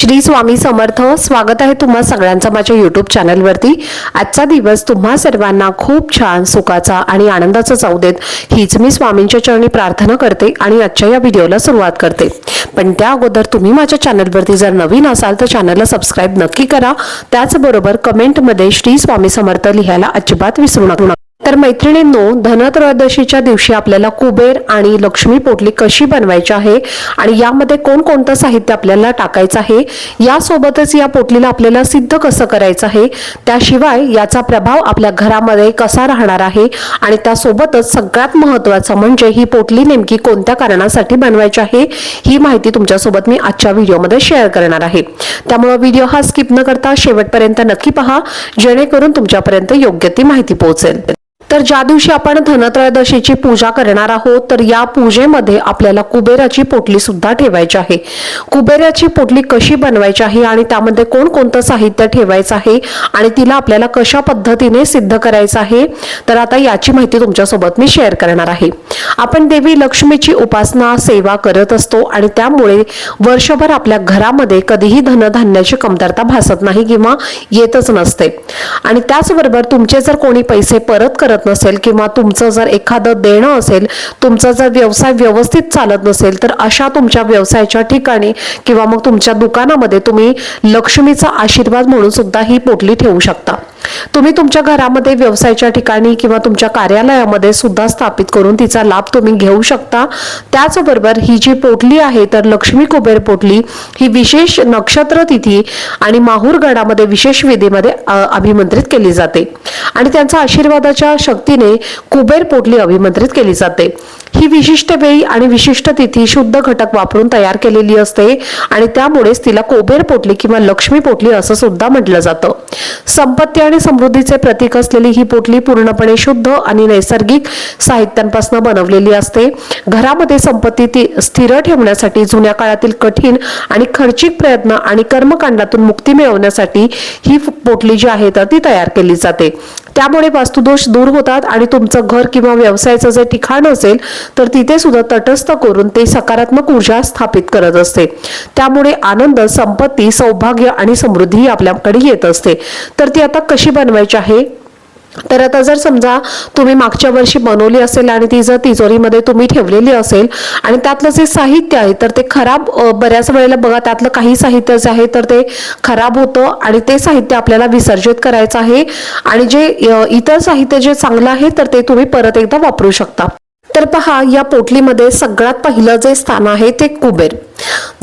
श्री स्वामी समर्थ. स्वागत आहे तुम्हा सगळ्यांचं माझ्या YouTube चॅनलवरती. आजचा दिवस तुम्हा सर्वांना खूप छान सुखाचा आणि आनंदाचा जाऊ देत हीच मी स्वामींच्या चरणी प्रार्थना करते आणि आजच्या या व्हिडिओला सुरुवात करते. पण त्या अगोदर तुम्ही माझ्या चॅनलवरती जर नवीन असाल तर चॅनलला सबस्क्राईब नक्की करा. त्याचबरोबर कमेंटमध्ये श्री स्वामी समर्थ लिहायला अजिबात विसरू नका. तर मैत्रिणींनो, धनत्रयोदशीच्या दिवशी आपल्याला कुबेर आणि लक्ष्मी पोटली कशी बनवायची आहे आणि यामध्ये कोणकोणतं साहित्य आपल्याला टाकायचं आहे, यासोबतच या पोटलीला आपल्याला सिद्ध कसं करायचं आहे, त्याशिवाय याचा प्रभाव आपल्या घरामध्ये कसा राहणार आहे आणि त्यासोबतच सगळ्यात महत्त्वाचं म्हणजे ही पोटली नेमकी कोणत्या कारणासाठी बनवायची आहे, ही माहिती तुमच्यासोबत मी आजच्या व्हिडिओमध्ये शेअर करणार आहे. त्यामुळे व्हिडिओ हा स्किप न करता शेवटपर्यंत नक्की पहा, जेणेकरून तुमच्यापर्यंत योग्य ती माहिती पोहोचेल. तर ज्या दिवशी आपण धनत्रयोदशीची पूजा करणार आहोत तर या पूजेमध्ये आपल्याला कुबेराची पोटली सुद्धा ठेवायची आहे. कुबेराची पोटली कशी बनवायची आहे आणि त्यामध्ये कोणकोणतं साहित्य ठेवायचं आहे आणि तिला आपल्याला कशा पद्धतीने सिद्ध करायचं आहे, तर आता याची माहिती तुमच्यासोबत मी शेअर करणार आहे. आपण देवी लक्ष्मीची उपासना सेवा करत असतो आणि त्यामुळे वर्षभर आपल्या घरामध्ये कधीही धनधान्याची कमतरता भासत नाही किंवा येतच नसते. आणि त्याचबरोबर तुमचे जर कोणी पैसे परत करत नसेल किंवा तुमचं जर एखादं देणं असेल, तुमचा जर व्यवसाय व्यवस्थित चालत नसेल, तर अशा तुमच्या व्यवसायाच्या ठिकाणी किंवा मग तुमच्या दुकानामध्ये तुम्ही लक्ष्मीचा आशीर्वाद म्हणून सुद्धा ही पोटली ठेवू शकता. तुम्ही तुमच्या घरामध्ये व्यवसायाच्या ठिकाणी किंवा तुमच्या कार्यालयामध्ये सुद्धा स्थापित करून तिचा लाभ तुम्ही घेऊ शकता. त्याचबरोबर ही जी पोटली आहे तर लक्ष्मी कुबेर पोटली ही विशेष नक्षत्र तिथी आणि माहूर गडामध्ये विशेष विधीमध्ये अभिमंत्रित केली जाते आणि त्यांच्या आशीर्वादाच्या शक्तीने कुबेर पोटली अभिमंत्रित केली जाते. ही विशिष्ट वेळी आणि विशिष्ट तिथी शुद्ध घटक वापरून तयार केलेली असते आणि त्यामुळेच तिला कुबेर पोटली किंवा लक्ष्मी पोटली असं सुद्धा म्हटलं जातं. संपत्ती आणि समृद्धीचे प्रतीक असलेली ही पोटली पूर्णपणे शुद्ध आणि नैसर्गिक साहित्यांपासून बनवलेली असते. घरामध्ये संपत्ती स्थिर ठेवण्यासाठी जुन्या काळातील कठीण आणि खर्चिक प्रयत्न आणि कर्मकांडातून मुक्ती मिळवण्यासाठी ही पोटली जी आहे तर ती तयार केली जाते. त्यामुळे वास्तुदोष दूर होतात आणि तुमचं घर किंवा व्यवसायाचं जे ठिकाण असेल तर तिथे सुद्धा तटस्थ करून ते सकारात्मक ऊर्जा स्थापित करत असते. त्यामुळे आनंद, संपत्ती, सौभाग्य आणि समृद्धी आपल्याकडे येत असते. तर ती आता कशी बनवायची आहे, तर आता जर समजा तुम्ही मागच्या वर्षी बनवली असेल आणि ती जर तिजोरीमध्ये तुम्ही ठेवलेली असेल आणि त्यातलं जे साहित्य आहे तर ते खराब, बऱ्याच वेळेला बघा त्यातलं काही साहित्य जे आहे तर ते खराब होतं आणि ते साहित्य आपल्याला विसर्जित करायचं आहे आणि जे इतर साहित्य जे चांगलं आहे तर ते तुम्ही परत एकदा वापरू शकता. तर पहा, या पोटलीमध्ये सगळ्यात पहिलं जे स्थान आहे ते कुबेर.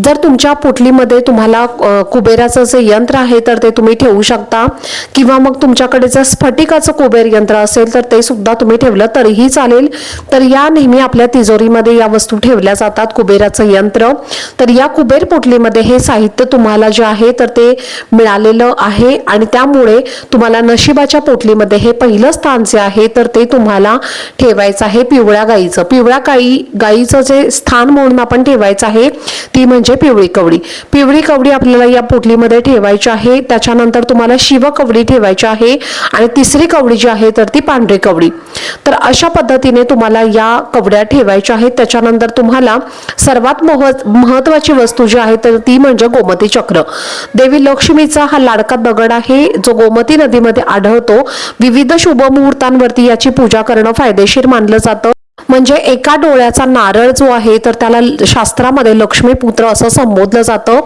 जर तुमच्या पोटलीमध्ये तुम्हाला कुबेराचं जे यंत्र आहे तर ते तुम्ही ठेवू शकता किंवा मग तुमच्याकडे जर स्फटिकाचं कुबेर यंत्र असेल तर ते सुद्धा तुम्ही ठेवलं तरीही चालेल. तर या नेहमी आपल्या तिजोरीमध्ये या वस्तू ठेवल्या जातात, कुबेराचं यंत्र. तर या कुबेर पोटलीमध्ये हे साहित्य तुम्हाला जे आहे तर ते मिळालेलं आहे आणि त्यामुळे तुम्हाला नशिबाच्या पोटलीमध्ये हे पहिलं स्थान जे आहे तर ते तुम्हाला ठेवायचं आहे पिवळ्या गाईचं. पिवळ्या गाईचं जे स्थान म्हणून आपण ठेवायचं आहे ती म्हणजे पिवळी कवडी. पिवळी कवडी आपल्याला या पोटलीमध्ये ठेवायची आहे. त्याच्यानंतर तुम्हाला शिव कवडी ठेवायची आहे आणि तिसरी कवडी जी आहे तर ती पांढरी कवडी. तर अशा पद्धतीने तुम्हाला या कवड्या ठेवायच्या आहेत. त्याच्यानंतर तुम्हाला सर्वात महत्वाची वस्तू जी आहे तर ती म्हणजे गोमती चक्र. देवी लक्ष्मीचा हा लाडका दगड आहे जो गोमती नदीमध्ये आढळतो. विविध शुभ मुहूर्तांवरती याची पूजा करणं फायदेशीर मानलं जातं. म्हणजे एका डोळ्याचा नारळ जो आहे तर त्याला शास्त्रामध्ये लक्ष्मीपुत्र असं संबोधलं जातं.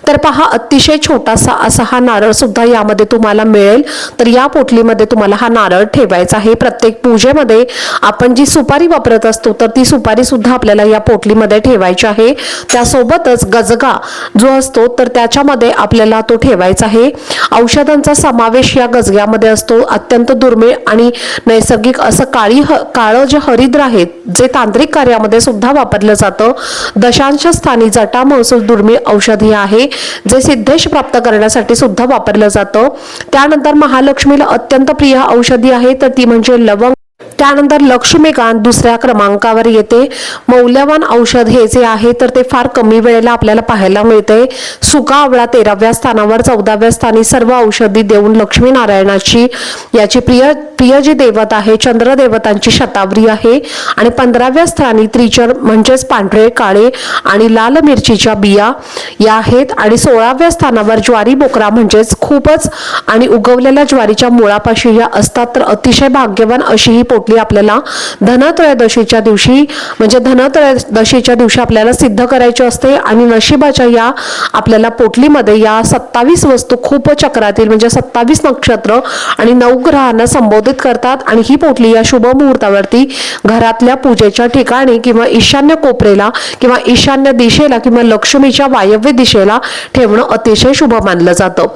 तर पहा, अतिशय छोटासा असा हा नारळ सुद्धा यामध्ये तुम्हाला मिळेल. तर या पोटलीमध्ये तुम्हाला हा नारळ ठेवायचा आहे. प्रत्येक पूजेमध्ये आपण जी सुपारी वापरत असतो तर ती सुपारी सुद्धा आपल्याला या पोटलीमध्ये ठेवायची आहे. त्यासोबतच गजगा जो असतो तर त्याच्यामध्ये आपल्याला तो ठेवायचा आहे. औषधांचा समावेश या गजग्यामध्ये असतो. अत्यंत दुर्मिळ आणि नैसर्गिक असं काळं जे हरिद्र आहे जे तांत्रिक कार्यामध्ये सुद्धा वापरलं जातं. दशांश स्थानी जटा महसूल दुर्मिळ औषधी आहे जे सिद्धेश प्राप्त करण्यासाठी सुद्धा वापरलं जातं. त्यानंतर महालक्ष्मीला अत्यंत प्रिय औषधी आहे तर ती म्हणजे लवंग. त्यानंतर लक्ष्मीकांत दुसऱ्या क्रमांकावर येते. मौल्यवान औषध हे जे आहे तर ते फार कमी वेळेला आपल्याला पाहायला मिळते. सुका आवळा 13व्या स्थानावर, 14व्या स्थानी सर्व औषधी देऊन लक्ष्मीनारायणाची याची प्रिय जी देवता आहे चंद्र देवतांची शतावरी आहे. आणि 15व्या स्थानी त्रिचर म्हणजेच पांढरे, काळे आणि लाल मिरचीच्या बिया या आहेत. आणि 16व्या स्थानावर ज्वारी बोकरा म्हणजेच खूपच आणि उगवलेल्या ज्वारीच्या मुळापाशी या असतात. तर अतिशय भाग्यवान अशी ही पोटली आपल्याला धनत्रयोदशीच्या दिवशी म्हणजे धनत्रयोदशीच्या दिवशी आपल्याला सिद्ध करायची असते. आणि नशिबाच्या या आपल्याला पोटलीमध्ये या 27 वस्तू खूप चक्रातील म्हणजे 27 नक्षत्र आणि 9 ग्रहांना संबोधित करतात. आणि ही पोटली या शुभ मुहूर्तावरती घरातल्या पूजेच्या ठिकाणी किंवा ईशान्य कोपरेला किंवा ईशान्य दिशेला किंवा लक्ष्मीच्या वायव्य दिशेला ठेवणं अतिशय शुभ मानलं जातं.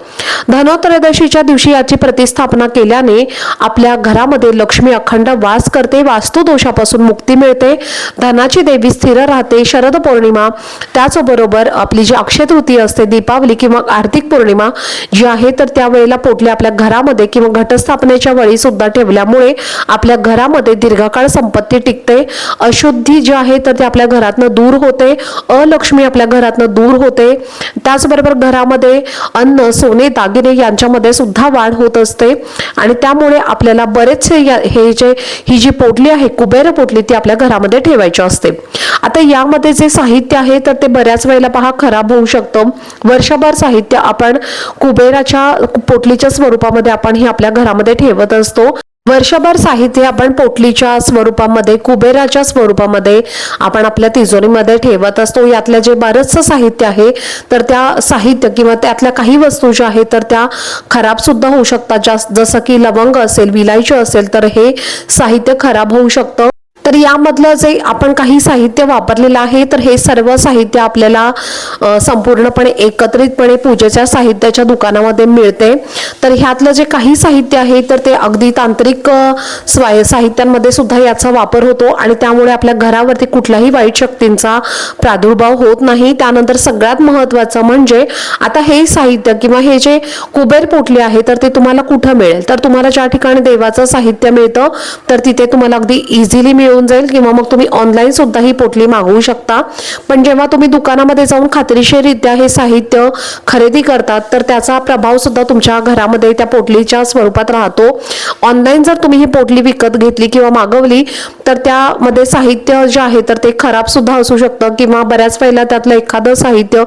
धनत्रयोदशीच्या दिवशी याची प्रतिस्थापना केल्याने आपल्या घरामध्ये लक्ष्मी अखंड वास करते, वास्तुदोषापासून मुक्ती मिळते, धनाची देवी स्थिर राहते. शरद पौर्णिमा त्याचबरोबर आपली जी अक्षय तृतीया असते, दीपावली किंवा आर्थिक पौर्णिमा जी आहे तर त्यावेळेला पोटली आपल्या घरामध्ये किंवा घटस्थापनेच्या वेळी सुद्धा ठेवल्यामुळे आपल्या घरामध्ये दीर्घकाळ संपत्ती टिकते. अशुद्धी जी आहे तर ती आपल्या घरातनं दूर होते, अलक्ष्मी आपल्या घरातनं दूर होते. त्याचबरोबर घरामध्ये अन्न, सोने, दागिने यांच्यामध्ये सुद्धा वाढ होत असते. आणि त्यामुळे आपल्याला बरेचसे ही जी पोटली आहे कुबेर पोटली ती आपल्या घरामध्ये ठेवायची असते. आता यामध्ये जे साहित्य आहे तर ते बऱ्याच वेळेला पहा खराब होऊ शकतं. वर्षभर साहित्य आपण कुबेराच्या पोटलीच्या स्वरूपामध्ये आपण हे आपल्या घरामध्ये ठेवत असतो. वर्षभर साहित्य आपण पोटलीच्या स्वरूपामध्ये कुबेराच्या स्वरूपामध्ये आपण आपल्या तिजोरीमध्ये ठेवत असतो. यातलं जे बरंचसं साहित्य आहे तर त्या साहित्य किंवा त्यातल्या काही वस्तू ज्या आहेत तर त्या खराब सुद्धा होऊ शकतात. जसं की लवंग असेल, विलायची असेल तर हे साहित्य खराब होऊ शकतं. तर यामधलं जे आपण काही साहित्य वापरलेलं आहे तर हे सर्व साहित्य आपल्याला संपूर्णपणे एकत्रितपणे पूजेच्या साहित्याच्या दुकानामध्ये मिळते. तर ह्यातलं जे काही साहित्य आहे तर ते अगदी तांत्रिक साहित्यांमध्ये सुद्धा याचा वापर होतो आणि त्यामुळे आपल्या घरावरती कुठल्याही वाईट शक्तींचा प्रादुर्भाव होत नाही. त्यानंतर सगळ्यात महत्त्वाचं म्हणजे आता हे साहित्य किंवा हे जे कुबेर पोटली आहे तर ते तुम्हाला कुठं मिळेल, तर तुम्हाला ज्या ठिकाणी देवाचं साहित्य मिळतं तर तिथे तुम्हाला अगदी इझिली मिळून जाईल किंवा मग तुम्ही ऑनलाईन सुद्धा ही पोटली मागवू शकता. पण जेव्हा तुम्ही दुकानामध्ये जाऊन खात्रीशीररित्या हे साहित्य खरेदी करतात तर त्याचा प्रभाव सुद्धा तुमच्या घरामध्ये त्या पोटलीच्या स्वरूपात राहतो. ऑनलाईन जर तुम्ही ही पोटली विकत घेतली किंवा मागवली तर त्यामध्ये साहित्य जे आहे तर ते खराब सुद्धा असू शकतं किंवा बऱ्याच वेळेला त्यातलं एखादं साहित्य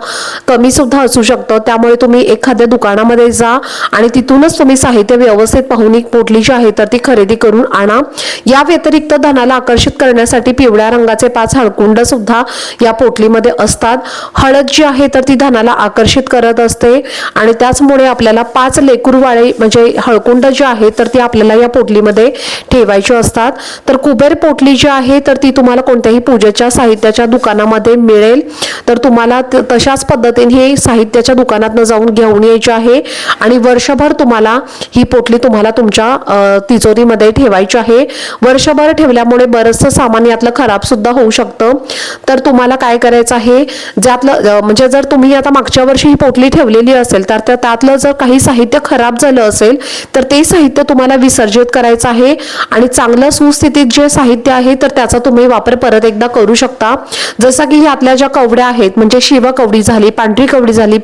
कमी सुद्धा असू शकतं. त्यामुळे तुम्ही एखाद्या दुकानामध्ये जा आणि तिथूनच तुम्ही साहित्य व्यवस्थित पाहून ही पोटली जी आहे तर ती खरेदी करून आणा. या व्यतिरिक्त धनाला आकर्षित करण्यासाठी पिवळ्या रंगाचे 5 हळकुंड सुद्धा या पोटलीमध्ये असतात. हळद जी आहे तर ती धनाला आकर्षित करत असते आणि त्याचमुळे आपल्याला 5 लेकरूवाळे म्हणजे हळकुंड जे आहे तर ती आपल्याला या पोटलीमध्ये ठेवायची असतात. तर कुबेर पोटली जी आहे तर ती तुम्हाला कोणत्याही पूजेच्या साहित्याच्या दुकानामध्ये मिळेल. तर तुम्हाला तशाच पद्धतीने हे साहित्याच्या दुकानातनं जाऊन घेऊन यायची आहे आणि वर्षभर तुम्हाला ही पोटली तुम्हाला तुमच्या तिजोरीमध्ये ठेवायची आहे. वर्षभर ठेवल्यामुळे बरंचसं सामान यातलं खराब सुद्धा होऊ शकतं. तर तुम्हाला काय करायचं आहे, ज्यातलं म्हणजे जर तुम्ही आता मागच्या वर्षी ही पोटली ठेवलेली असेल तर त्यातलं जर काही साहित्य खराब झालं असेल तर ते साहित्य तुम्हाला विसर्जित करायचं आहे आणि चांगलं सुस्थितीत जे साहित्य आहे तर त्याचा तुम्ही वापर परत एकदा करू शकता. जसं की यातल्या ज्या कवड्या आहेत म्हणजे शिव कवडी झाली, पांढरी कवडी झाली,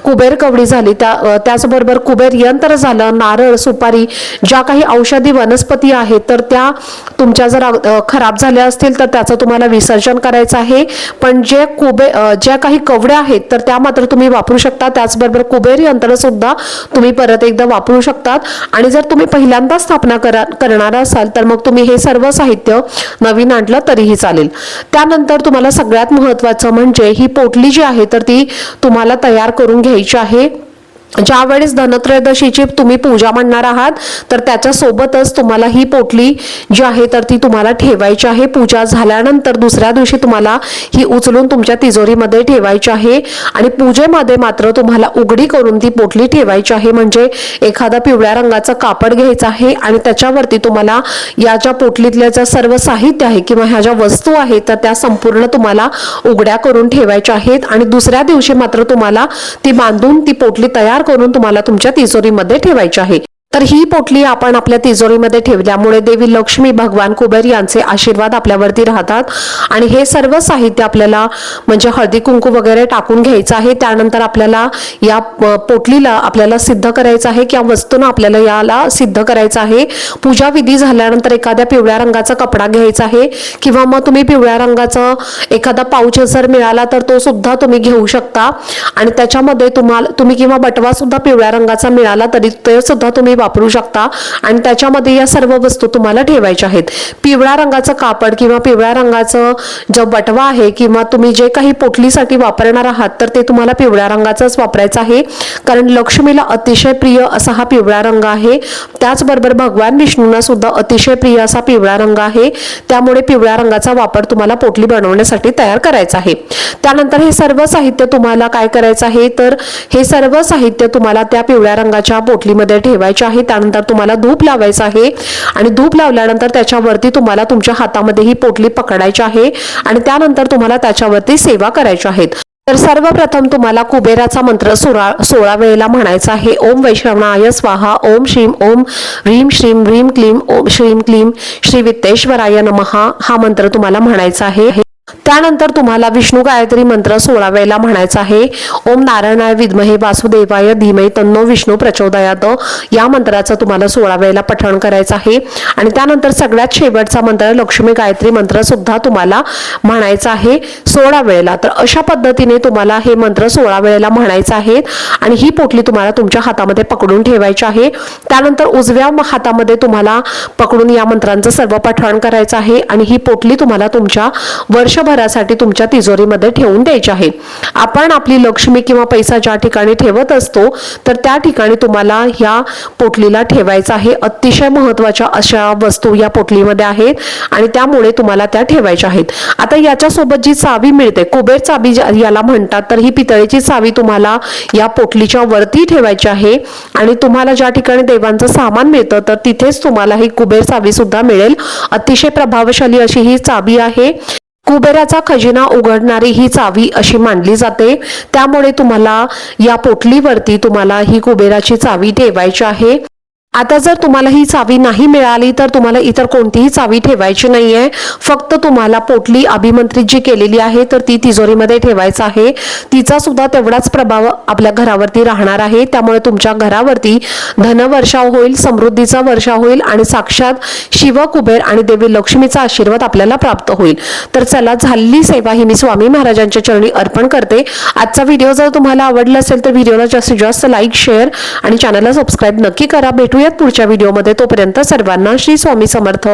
कुबेर कवडी झाली, त्याचबरोबर कुबेर यंत्र झालं, नारळ, सुपारी, ज्या काही औषधी वनस्पती आहेत तर त्या तुमच्या जर खराब झाल्या असतील तर त्याचं तुम्हाला विसर्जन करायचं आहे. पण ज्या काही कवड्या आहेत तर त्या मात्र तुम्ही वापरू शकता. त्याचबरोबर कुबेर यंत्र सुद्धा तुम्ही परत एकदा वापरू शकतात. आणि जर तुम्ही पहिल्यांदा स्थापना करणार असाल तर मग तुम्ही हे सर्व साहित्य नवीन आणलं तरीही चालेल. त्यानंतर तुम्हाला सगळ्यात महत्त्वाचं म्हणजे ही पोटली जी आहे तर ती तुम्हाला तयार करून घ्यायची आहे. ज्या वेळेस धनत्रयोदशीची तुम्ही पूजा म्हणणार आहात तर त्याच्या सोबतच तुम्हाला ही पोटली जी आहे तर ती तुम्हाला ठेवायची आहे. पूजा झाल्यानंतर दुसऱ्या दिवशी तुम्हाला ही उचलून तुमच्या तिजोरीमध्ये ठेवायची आहे आणि पूजेमध्ये मात्र तुम्हाला उघडी करून ती पोटली ठेवायची आहे. म्हणजे एखादा पिवळ्या रंगाचं कापड घ्यायचं आहे आणि त्याच्यावरती तुम्हाला या ज्या पोटलीतल्या ज्या सर्व साहित्य आहे किंवा ह्या ज्या वस्तू आहेत तर त्या संपूर्ण तुम्हाला उघड्या करून ठेवायच्या आहेत आणि दुसऱ्या दिवशी मात्र तुम्हाला ती बांधून ती पोटली तयार करून तुम्हाला तुमच्या तिजोरीमध्ये ठेवायची आहे. तर ही पोटली आपण आपल्या तिजोरीमध्ये ठेवल्यामुळे देवी लक्ष्मी, भगवान कुबेर यांचे आशीर्वाद आपल्यावरती राहतात. आणि हे सर्व साहित्य आपल्याला म्हणजे हळदी कुंकू वगैरे टाकून घ्यायचं आहे. त्यानंतर आपल्याला या पोटलीला आपल्याला सिद्ध करायचं आहे किंवा वस्तूनं आपल्याला याला सिद्ध करायचं आहे. पूजा विधी झाल्यानंतर एखाद्या पिवळ्या रंगाचा कपडा घ्यायचा आहे किंवा मग तुम्ही पिवळ्या रंगाचा एखादा पाऊच जर मिळाला तर तो सुद्धा तुम्ही घेऊ शकता. आणि त्याच्यामध्ये तुम्ही किंवा बटवा सुद्धा पिवळ्या रंगाचा मिळाला तरी ते सुद्धा तुम्ही वापरू शकता. आणि त्याच्यामध्ये या सर्व वस्तू तुम्हाला ठेवायच्या आहेत. पिवळ्या रंगाचं कापड किंवा पिवळ्या रंगाचं जो बटवा आहे किंवा तुम्ही जे काही पोटलीसाठी वापरणार आहात तर ते तुम्हाला पिवळ्या रंगाचाच वापरायचं आहे, कारण लक्ष्मीला अतिशय प्रिय असा हा पिवळा रंग आहे. त्याचबरोबर भगवान विष्णूंना सुद्धा अतिशय प्रिय असा पिवळा रंग आहे. त्यामुळे पिवळ्या रंगाचा वापर तुम्हाला पोटली बनवण्यासाठी तयार करायचा आहे. त्यानंतर हे सर्व साहित्य तुम्हाला काय करायचं आहे तर हे सर्व साहित्य तुम्हाला त्या पिवळ्या रंगाच्या पोटलीमध्ये ठेवायचे आहे. त्यानंतर तुम्हाला धूप लावायचं आहे आणि धूप लावल्यानंतर त्याच्यावरती तुम्हाला तुमच्या हातामध्ये ही पोटली पकडायची आहे आणि त्यानंतर तुम्हाला त्याच्यावरती सेवा करायची आहे. तर सर्वप्रथम तुम्हाला कुबेराचा मंत्र 16 वेळेला म्हणायचा आहे. ओम वैष्णवाय स्वाहा, ओम श्रीम ओम ह्रीम श्रीम ह्रीम क्लीम ओम श्रीम क्लीम श्री वित्तेश्वराय नमः हा मंत्र तुम्हाला म्हणायचा आहे. त्यानंतर तुम्हाला विष्णू गायत्री मंत्र 16 वेळेला म्हणायचा आहे. ओम नारायणाय विद्महे वासुदेवाय धीमहि तन्नो विष्णू प्रचोदयात या मंत्राचं तुम्हाला 16 वेळेला पठण करायचं आहे. आणि त्यानंतर सगळ्यात शेवटचा मंत्र लक्ष्मी गायत्री मंत्र सुद्धा तुम्हाला म्हणायचा आहे 16 वेळेला. तर अशा पद्धतीने तुम्हाला हे मंत्र 16 वेळेला म्हणायचं आहे. आणि ही पोटली तुम्हाला तुमच्या हातामध्ये पकडून ठेवायची आहे. त्यानंतर उजव्या हातामध्ये तुम्हाला पकडून या मंत्रांचं सर्व पठण करायचं आहे. आणि ही पोटली तुम्हाला तुमच्या वर्षभरासाठी तुमच्या तिजोरीमध्ये ठेवून द्यायची आहे. आपण आपली लक्ष्मी किंवा पैसा ज्या ठिकाणी ठेवत असतो तर त्या ठिकाणी तुम्हाला ह्या पोटलीला ठेवायचं आहे. अतिशय महत्त्वाच्या अशा वस्तू या पोटलीमध्ये आहेत आणि त्यामुळे तुम्हाला त्या ठेवायच्या आहेत. आता याच्यासोबत जी चावी मिळते, कुबेर चावी याला म्हणतात, तर ही पितळेची चावी तुम्हाला या पोटलीच्या वरती ठेवायची आहे. आणि तुम्हाला ज्या ठिकाणी देवांचं सामान मिळतं तर तिथेच तुम्हाला ही कुबेर चावी सुद्धा मिळेल. अतिशय प्रभावशाली अशी ही चावी आहे. कुबेराचा खजिना उघडणारी ही चावी अशी मानली जाते. त्यामुळे तुम्हाला या पोटलीवरती तुम्हाला ही कुबेराची चावी ठेवायची आहे. आता जर तुम्हाला ही चावी नाही मिळाली तर तुम्हाला इतर कोणतीही चावी ठेवायची नाहीये. फक्त तुम्हाला पोटली अभिमंत्रित जी केलेली आहे तर ती तिजोरीमध्ये ठेवायचं आहे. तिचा सुद्धा तेवढाच प्रभाव आपल्या घरावरती राहणार आहे. त्यामुळे तुमच्या घरावरती धनवर्षाव होईल, समृद्धीचा वर्षाव होईल आणि साक्षात शिव, कुबेर आणि देवी लक्ष्मीचा आशीर्वाद आपल्याला प्राप्त होईल. तर चला, झालेली सेवा ही मी स्वामी महाराजांच्या चरणी अर्पण करते. आजचा व्हिडिओ जर तुम्हाला आवडला असेल तर व्हिडिओला जास्तीत जास्त लाईक, शेअर आणि चॅनलला सबस्क्राईब नक्की करा. भेटूया पुढच्या व्हिडिओमध्ये. तोपर्यंत सर्वांना श्री स्वामी समर्थ.